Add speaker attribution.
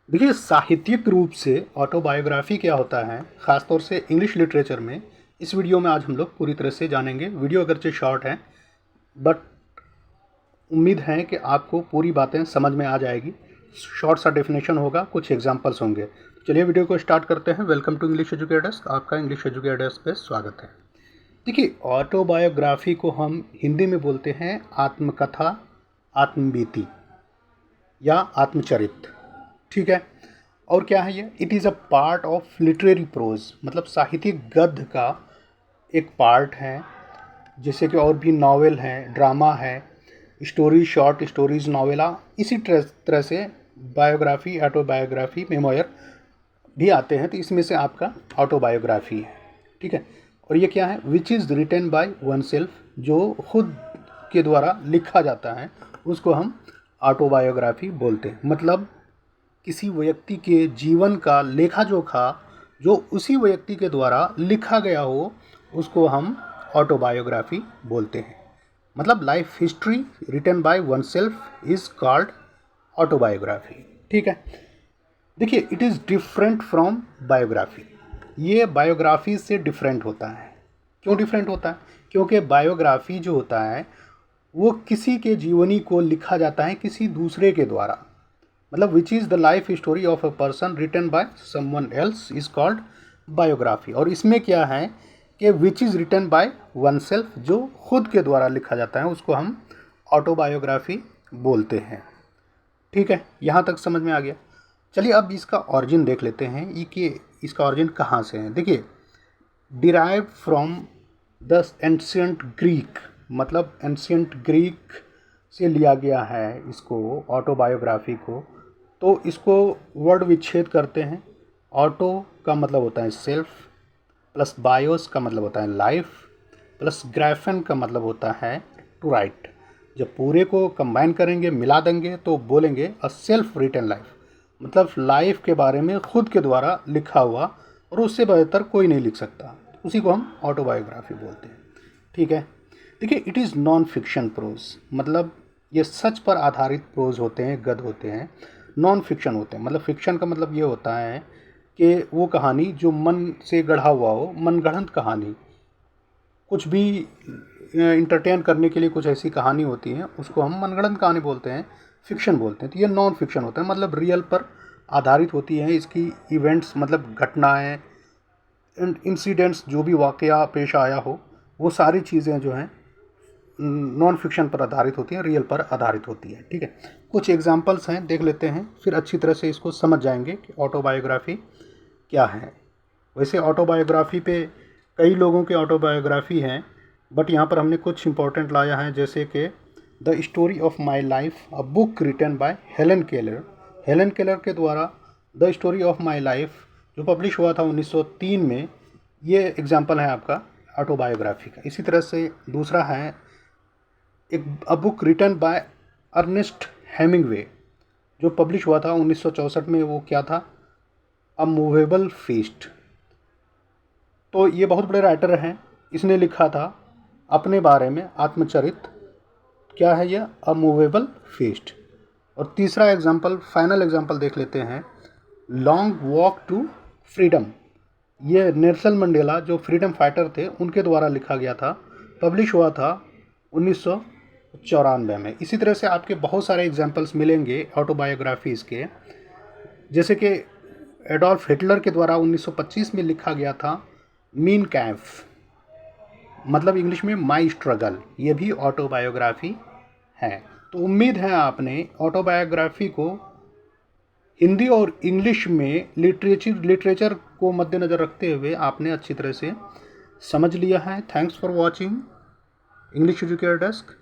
Speaker 1: देखिए, साहित्यिक रूप से ऑटोबायोग्राफी क्या होता है, ख़ासतौर से इंग्लिश लिटरेचर में, इस वीडियो में आज हम लोग पूरी तरह से जानेंगे। वीडियो अगरचे शॉर्ट है, बट उम्मीद है कि आपको पूरी बातें समझ में आ जाएगी। शॉर्ट सा डेफिनेशन होगा, कुछ एग्जांपल्स होंगे। तो चलिए वीडियो को स्टार्ट करते हैं। वेलकम टू इंग्लिश एजुकेटर्स, आपका इंग्लिश एजुकेटर्स पे स्वागत है। देखिए, ऑटोबायोग्राफी को हम हिंदी में बोलते हैं आत्मकथा, आत्मबीती या आत्मचरित्र। ठीक है। और क्या है ये? It is a part of literary prose, मतलब साहित्यिक गद्य का एक पार्ट है। जैसे कि और भी नावल हैं, ड्रामा है, स्टोरी, शॉर्ट स्टोरीज, नावेला, इसी तरह से बायोग्राफी, ऑटोबायोग्राफी, मेमोयर भी आते हैं। तो इसमें से आपका ऑटोबायोग्राफी है। ठीक है। और ये क्या है? Which is written by one self, जो खुद के द्वारा लिखा जाता है, उसको हम ऑटोबायोग्राफी बोलते हैं। मतलब किसी व्यक्ति के जीवन का लेखा जोखा जो उसी व्यक्ति के द्वारा लिखा गया हो, उसको हम ऑटोबायोग्राफी बोलते हैं। मतलब life history written by one self is called autobiography. ठीक है। देखिए, it is different from biography. ये बायोग्राफी से डिफरेंट होता है। क्यों डिफरेंट होता है? क्योंकि बायोग्राफी जो होता है वो किसी के जीवनी को लिखा जाता है किसी दूसरे के द्वारा। मतलब which is the life story of a person written by someone else is called biography. और इसमें क्या है कि which is written by one self, जो खुद के द्वारा लिखा जाता है, उसको हम ऑटोबायोग्राफी बोलते हैं। ठीक है, यहाँ तक समझ में आ गया। चलिए अब इसका ऑरिजिन देख लेते हैं, ये कि इसका ऑरिजिन कहाँ से है। देखिए, derive from the ancient Greek, मतलब एंशियंट ग्रीक से लिया गया है इसको, ऑटोबायोग्राफी को। तो इसको वर्ड विच्छेद करते हैं। ऑटो का मतलब होता है सेल्फ, प्लस बायोस का मतलब होता है लाइफ, प्लस ग्राफन का मतलब होता है टू राइट। जब पूरे को कंबाइन करेंगे, मिला देंगे, तो बोलेंगे अ सेल्फ रिटन लाइफ, मतलब लाइफ के बारे में खुद के द्वारा लिखा हुआ, और उससे बेहतर कोई नहीं लिख सकता। उसी को हम ऑटोबायोग्राफी बोलते हैं। ठीक है। देखिए, it is non fiction prose, मतलब ये सच पर आधारित प्रोज होते हैं, गद्य होते हैं। नॉन फिक्शन होते हैं, मतलब फिक्शन का मतलब ये होता है कि वो कहानी जो मन से गढ़ा हुआ हो, मनगढ़ंत कहानी, कुछ भी इंटरटेन करने के लिए कुछ ऐसी कहानी होती है, उसको हम मनगढ़ंत कहानी बोलते हैं, फिक्शन बोलते हैं। तो ये नॉन फिक्शन होता है, मतलब रियल पर आधारित होती हैं इसकी इवेंट्स, मतलब घटनाएं, इंसिडेंट्स, जो भी वाकया पेश आया हो, वो सारी चीज़ें जो हैं नॉन फिक्शन पर आधारित होती हैं, रियल पर आधारित होती है। ठीक है। कुछ एग्जांपल्स हैं, देख लेते हैं, फिर अच्छी तरह से इसको समझ जाएंगे कि ऑटोबायोग्राफी क्या है। वैसे ऑटोबायोग्राफी पे कई लोगों के ऑटोबायोग्राफी हैं, बट यहाँ पर हमने कुछ इंपॉर्टेंट लाया है, जैसे कि the story of my life, a book written by Helen Keller. Helen Keller के द्वारा the story of my life, जो पब्लिश हुआ था 1903 में, ये एग्जाम्पल है आपका ऑटोबायोग्राफी का। इसी तरह से दूसरा है एक a book written by Ernest Hemingway, जो पब्लिश हुआ था 1964 में। वो क्या था? A movable feast. तो ये बहुत बड़े राइटर हैं, इसने लिखा था अपने बारे में आत्मचरित्र। क्या है यह? अ मूवेबल फीस्ट। और तीसरा एग्जाम्पल, फाइनल एग्जाम्पल देख लेते हैं, लॉन्ग वॉक टू फ्रीडम। ये नेल्सन मंडेला, जो फ्रीडम फाइटर थे, उनके द्वारा लिखा गया था, पब्लिश हुआ था 1994 में। इसी तरह से आपके बहुत सारे एग्जाम्पल्स मिलेंगे ऑटोबायोग्राफीज़ के, जैसे कि एडोल्फ हिटलर के द्वारा 1925 में लिखा गया था मीन कैम्फ, मतलब इंग्लिश में माई स्ट्रगल। ये भी ऑटोबायोग्राफी है। तो उम्मीद है आपने ऑटोबायोग्राफी को हिंदी और इंग्लिश में लिटरेचर को मद्देनज़र रखते हुए आपने अच्छी तरह से समझ लिया है। Thanks for watching English educator desk.